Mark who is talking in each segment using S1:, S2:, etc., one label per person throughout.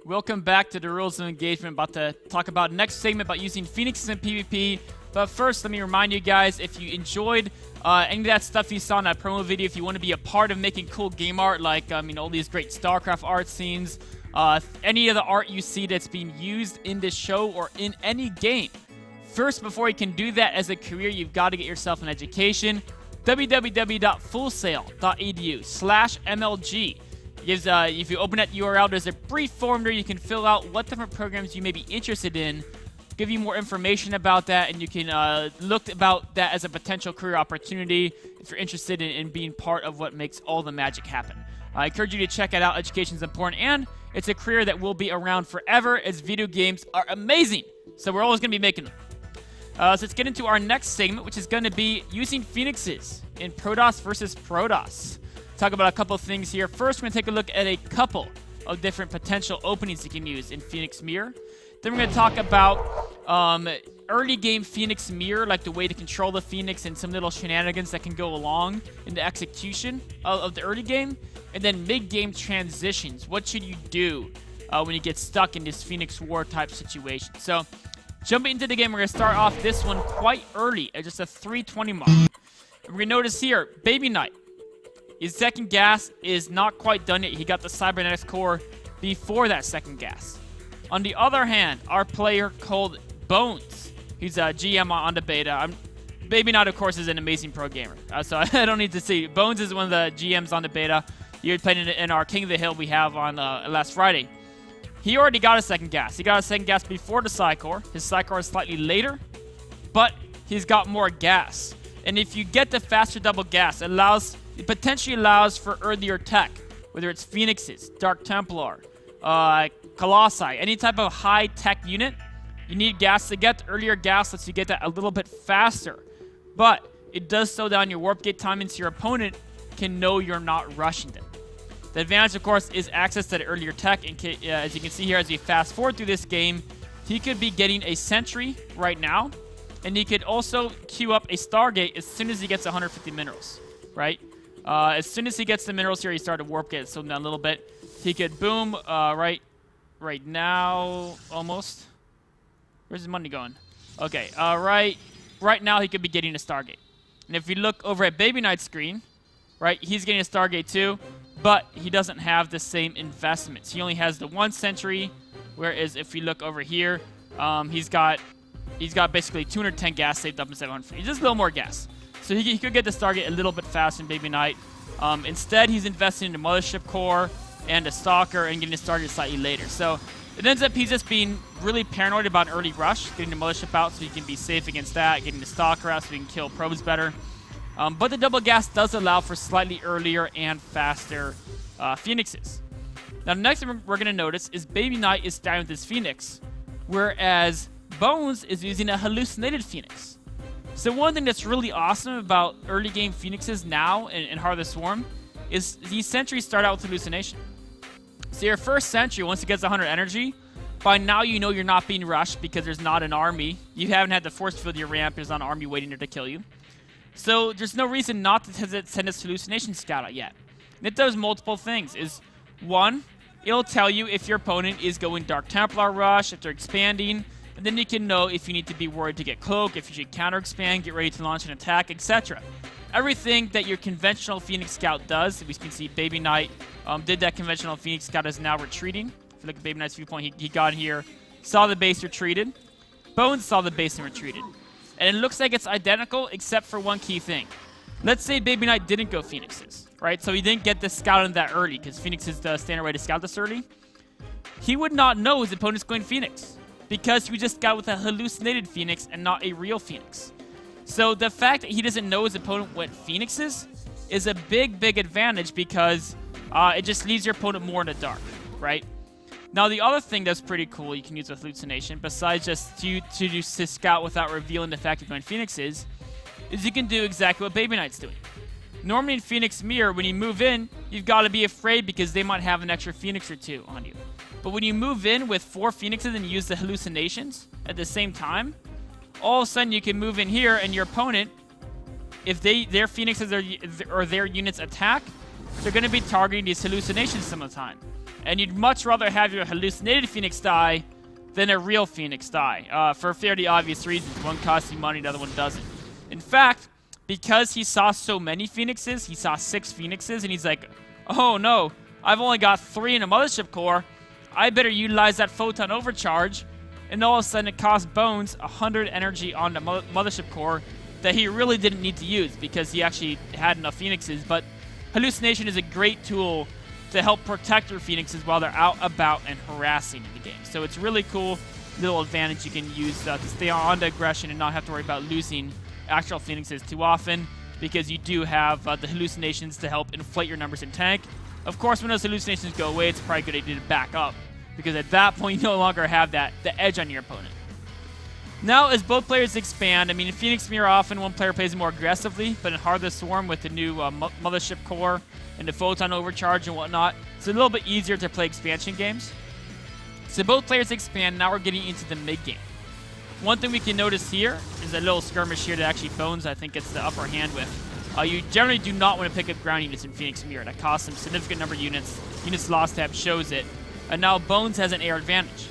S1: Welcome back to the Rules of Engagement. About to talk about next segment about using Phoenixes in PvP. But first, let me remind you guys, if you enjoyed any of that stuff you saw in that promo video, if you want to be a part of making cool game art, like all these great Starcraft art scenes, any of the art you see that's being used in this show or in any game, first, before you can do that as a career, you've got to get yourself an education. www.fullsail.edu/MLG. If you open that URL, there's a brief form there you can fill out what different programs you may be interested in, give you more information about that, and you can look about that as a potential career opportunity if you're interested in being part of what makes all the magic happen. I encourage you to check it out. Education is important, and it's a career that will be around forever as video games are amazing. So we're always going to be making them. So let's get into our next segment, which is going to be using Phoenixes in Protoss versus Protoss. Talk about a couple things here. First, we're going to take a look at a couple of different potential openings you can use in Phoenix Mirror. Then we're going to talk about early game Phoenix Mirror, like the way to control the Phoenix and some little shenanigans that can go along in the execution of the early game. And then mid-game transitions. What should you do when you get stuck in this Phoenix War type situation? So, jumping into the game, we're going to start off this one quite early at just a 320 mark. And we're going to notice here, Baby Knight. His second gas is not quite done yet. He got the cybernetics core before that second gas. On the other hand, our player called Bones, he's a GM on the beta. Baby Knight, of course, is an amazing pro gamer, so I don't need to see. Bones is one of the GMs on the beta. He played in our King of the Hill we have on last Friday. He already got a second gas. He got a second gas before the Psy Core. His Psy Core is slightly later, but he's got more gas. And if you get the faster double gas, it potentially allows for earlier tech, whether it's Phoenixes, Dark Templar, Colossi, any type of high-tech unit. You need gas to get. Earlier gas lets you get that a little bit faster, but it does slow down your warp gate timing so your opponent can know you're not rushing them. The advantage, of course, is access to the earlier tech. As you can see here, as we fast forward through this game, he could be getting a Sentry right now, and he could also queue up a Stargate as soon as he gets 150 minerals, right? As soon as he gets the minerals here, he started warp gate, so down a little bit. He could boom right now, almost. Where's his money going? Okay, right now he could be getting a Stargate. And if we look over at Baby Knight's screen, right, he's getting a Stargate too, but he doesn't have the same investments. He only has the one Sentry, whereas if we look over here, he's got basically 210 gas saved up in 700. He's just a little more gas. So he could get the Stargate a little bit faster than Baby Knight. Instead, he's investing in the Mothership Core and the Stalker and getting the Stargate slightly later. So it ends up he's just being really paranoid about an early rush, getting the Mothership out so he can be safe against that, getting the Stalker out so he can kill probes better. But the double gas does allow for slightly earlier and faster Phoenixes. Now, the next thing we're going to notice is Baby Knight is dying with his Phoenix, whereas Bones is using a hallucinated Phoenix. So one thing that's really awesome about early game Phoenixes now in Heart of the Swarm is these Sentries start out with hallucination. So your first Sentry, once it gets 100 energy, by now you know you're not being rushed because there's not an army. You haven't had to force field your ramp. There's not an army waiting there to kill you. So there's no reason not to send this hallucination scout out yet. And it does multiple things. One, it'll tell you if your opponent is going Dark Templar rush, if they're expanding, and then you can know if you need to be worried to get cloak, if you should counter expand, get ready to launch an attack, etc. Everything that your conventional Phoenix Scout does, we can see Baby Knight did that. Conventional Phoenix Scout is now retreating. If you look at Baby Knight's viewpoint, he got here, saw the base, retreated. Bones saw the base and retreated. And it looks like it's identical except for one key thing. Let's say Baby Knight didn't go Phoenixes, right? So he didn't get the scout in that early because Phoenix is the standard way to scout this early. He would not know his opponent's going Phoenix because he just got with a hallucinated Phoenix and not a real Phoenix. So the fact that he doesn't know his opponent went Phoenixes is a big, big advantage because it just leaves your opponent more in the dark, right? Now, the other thing that's pretty cool you can use with hallucination, besides just to scout without revealing the fact you're going Phoenixes, is you can do exactly what Baby Knight's doing. Normally in Phoenix Mirror, when you move in, you've got to be afraid because they might have an extra Phoenix or two on you. But when you move in with 4 Phoenixes and you use the hallucinations at the same time, all of a sudden you can move in here and your opponent, if their Phoenixes or their units attack, they're going to be targeting these hallucinations some of the time. And you'd much rather have your hallucinated Phoenix die than a real Phoenix die, for fairly obvious reasons. One costs you money, the other one doesn't. In fact, because he saw so many Phoenixes, he saw 6 Phoenixes, and he's like, oh no, I've only got 3 in a Mothership Core. I better utilize that Photon Overcharge. And all of a sudden it cost Bones 100 energy on the Mothership Core that he really didn't need to use because he actually had enough Phoenixes. But Hallucination is a great tool to help protect your Phoenixes while they're out about and harassing in the game. So it's really cool little advantage you can use to stay on to aggression and not have to worry about losing actual Phoenixes too often, because you do have the hallucinations to help inflate your numbers in tank. Of course, when those hallucinations go away, it's probably a good idea to back up, because at that point you no longer have the edge on your opponent. Now, as both players expand, I mean, in Phoenix Mirror, often one player plays more aggressively, but in Heart of the Swarm with the new Mothership Core and the Photon Overcharge and whatnot, it's a little bit easier to play expansion games. So both players expand. Now we're getting into the mid-game. One thing we can notice here is a little skirmish here that actually Bones, I think, gets the upper hand with. You generally do not want to pick up ground units in Phoenix Mirror. That costs some significant number of units. Units lost tab shows it. And now Bones has an air advantage.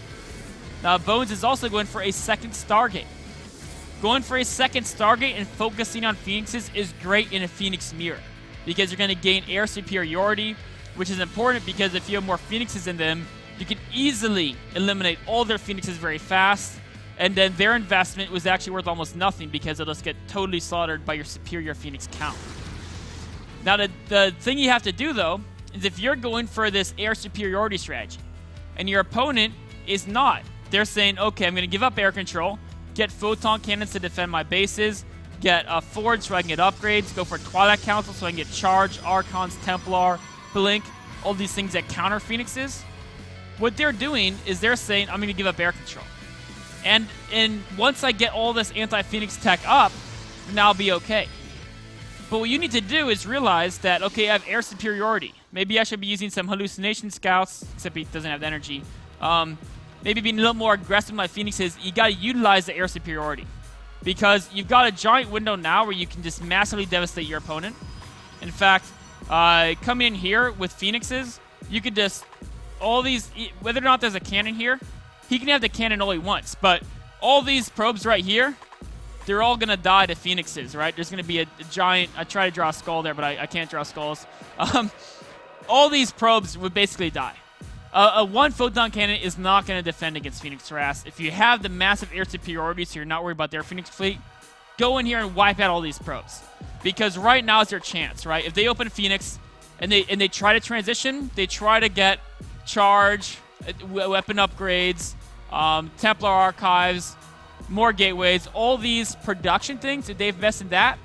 S1: Now Bones is also going for a second Stargate. Going for a second Stargate and focusing on Phoenixes is great in a Phoenix Mirror, because you're going to gain air superiority, which is important because if you have more Phoenixes in them, you can easily eliminate all their Phoenixes very fast, and then their investment was actually worth almost nothing because they'll just get totally slaughtered by your superior Phoenix count. Now the thing you have to do though is if you're going for this air superiority strategy and your opponent is not, they're saying, okay, I'm going to give up air control, get photon cannons to defend my bases, get a Forge so I can get upgrades, go for Twilight Council so I can get Charge, Archons, Templar, Blink, all these things that counter Phoenixes. What they're doing is they're saying, I'm going to give up air control. And once I get all this anti-Phoenix tech up, then I'll be okay. But what you need to do is realize that, okay, I have air superiority. Maybe I should be using some hallucination scouts, except he doesn't have the energy. Maybe being a little more aggressive with my Phoenixes. You got to utilize the air superiority, because you've got a giant window now where you can just massively devastate your opponent. In fact, coming in here with Phoenixes, you could just, all these, whether or not there's a cannon here, he can have the cannon all he wants, but all these probes right here, they're all going to die to Phoenixes, right? There's going to be a giant, I try to draw a skull there, but I can't draw skulls. All these probes would basically die. A one photon cannon is not going to defend against Phoenix harass. If you have the massive air superiority, so you're not worried about their Phoenix fleet, go in here and wipe out all these probes. Because right now is their chance, right? If they open Phoenix and they try to transition, they try to get Charge, weapon upgrades, Templar Archives, more gateways, all these production things, if they invest in that,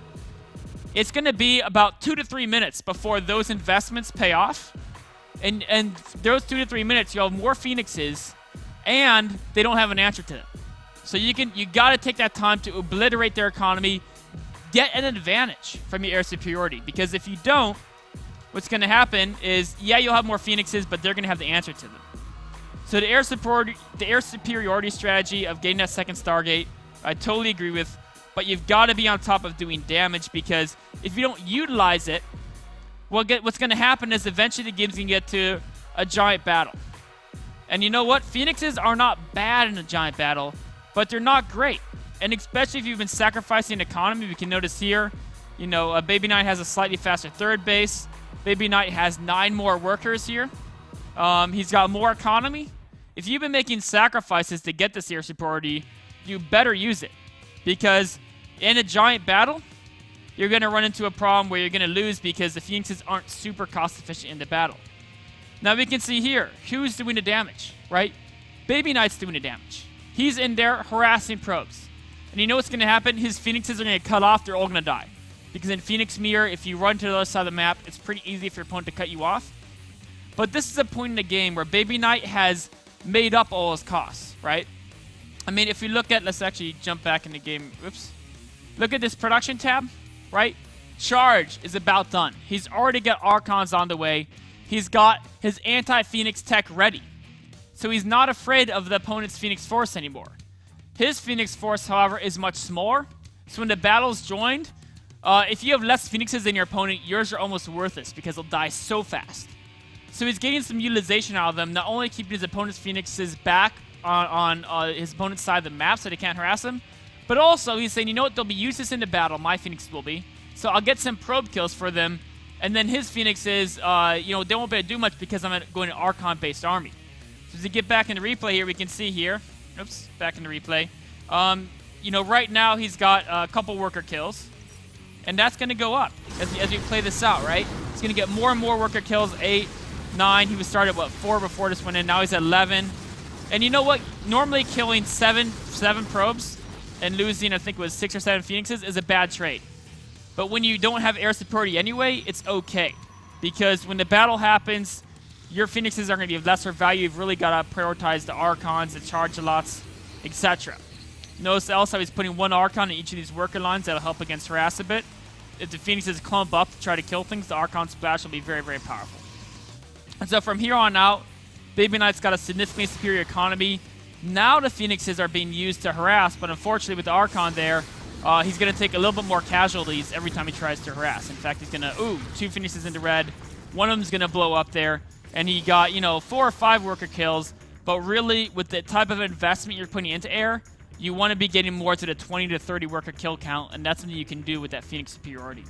S1: it's going to be about 2 to 3 minutes before those investments pay off. And those 2 to 3 minutes, you'll have more Phoenixes, and they don't have an answer to them. So you got to take that time to obliterate their economy, get an advantage from your air superiority. Because if you don't, what's going to happen is, yeah, you'll have more Phoenixes, but they're going to have the answer to them. So the air superiority strategy of getting that second Stargate, I totally agree with, but you've got to be on top of doing damage, because if you don't utilize it, what's going to happen is eventually the game's going to get to a giant battle. And you know what? Phoenixes are not bad in a giant battle, but they're not great. And especially if you've been sacrificing economy, we can notice here, you know, Baby Knight has a slightly faster third base. Baby Knight has 9 more workers here. He's got more economy. If you've been making sacrifices to get this air superiority, you better use it. Because in a giant battle, you're going to run into a problem where you're going to lose because the Phoenixes aren't super cost efficient in the battle. Now we can see here, who's doing the damage, right? Baby Knight's doing the damage. He's in there harassing probes. And you know what's going to happen? His Phoenixes are going to cut off. They're all going to die. Because in Phoenix Mirror, if you run to the other side of the map, it's pretty easy for your opponent to cut you off. But this is a point in the game where Baby Knight has made up all his costs, right? I mean, if we look at, let's actually jump back in the game. Oops. Look at this production tab, right? Charge is about done. He's already got Archons on the way. He's got his anti-Phoenix tech ready. So he's not afraid of the opponent's Phoenix Force anymore. His Phoenix Force, however, is much smaller. So when the battle's joined, if you have less Phoenixes than your opponent, yours are almost worthless because they'll die so fast. So he's getting some utilization out of them, not only keeping his opponent's Phoenixes back on his opponent's side of the map so they can't harass him, but also he's saying, you know what, they'll be useless into battle, my Phoenixes will be, so I'll get some probe kills for them, and then his Phoenixes, you know, they won't be able to do much because I'm going to Archon-based army. So as we get back in the replay here, we can see here, oops, back in the replay, you know, right now he's got a couple worker kills, and that's going to go up as we play this out, right? He's going to get more and more worker kills, 8, 9, he was started at, what, 4 before this went in, now he's at 11. And you know what? Normally killing 7 probes and losing, I think it was 6 or 7 Phoenixes is a bad trade. But when you don't have air superiority anyway, it's okay. Because when the battle happens, your Phoenixes are going to be of lesser value. You've really got to prioritize the Archons, the Charge-a-lots, etc. Notice also he's putting 1 Archon in each of these worker lines. That'll help against harass a bit. If the Phoenixes clump up to try to kill things, the Archon Splash will be very, very powerful. And so from here on out, Baby Knight's got a significantly superior economy. Now the Phoenixes are being used to harass, but unfortunately with the Archon there, he's going to take a little bit more casualties every time he tries to harass. In fact, he's going to, 2 Phoenixes into red. One of them's going to blow up there, and he got, you know, 4 or 5 worker kills. But really, with the type of investment you're putting into air, you want to be getting more to the 20 to 30 worker kill count, and that's something you can do with that Phoenix superiority.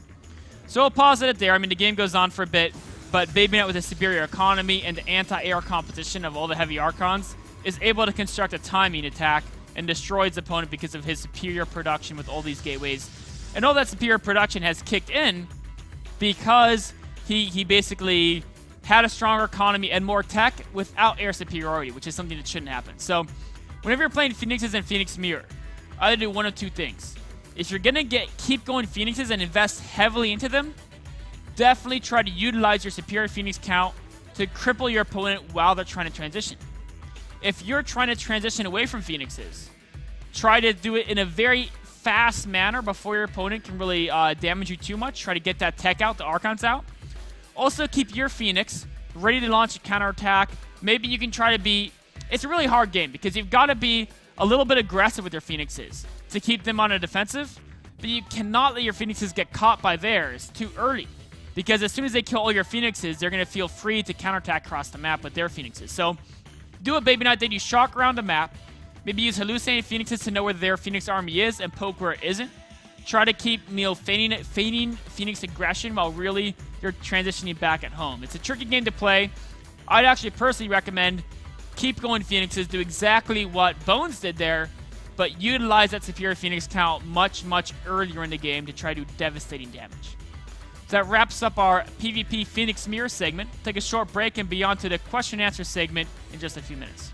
S1: So I'll pause it there. I mean, the game goes on for a bit. But Baby Knight with a superior economy and the anti-air composition of all the heavy Archons is able to construct a timing attack and destroy his opponent because of his superior production with all these gateways. And all that superior production has kicked in because he basically had a stronger economy and more tech without air superiority, which is something that shouldn't happen. So whenever you're playing Phoenixes and Phoenix Mirror, either do one of 2 things. If you're going to keep going Phoenixes and invest heavily into them, definitely try to utilize your superior Phoenix count to cripple your opponent while they're trying to transition. If you're trying to transition away from Phoenixes, try to do it in a very fast manner before your opponent can really damage you too much. Try to get that tech out, the Archons out. Also, keep your Phoenix ready to launch a counterattack. Maybe you can try to be... It's a really hard game because you've got to be a little bit aggressive with your Phoenixes to keep them on a defensive, but you cannot let your Phoenixes get caught by theirs too early. Because as soon as they kill all your Phoenixes, they're going to feel free to counterattack across the map with their Phoenixes. So, do what Baby Knight did. You shock around the map. Maybe use hallucinating Phoenixes to know where their Phoenix army is and poke where it isn't. Try to keep, you know, feigning Phoenix aggression while really you're transitioning back at home. It's a tricky game to play. I'd actually personally recommend keep going Phoenixes. Do exactly what Bones did there, but utilize that superior Phoenix count much, much earlier in the game to try to do devastating damage. So that wraps up our PvP Phoenix Mirror segment. Take a short break and be on to the question and answer segment in just a few minutes.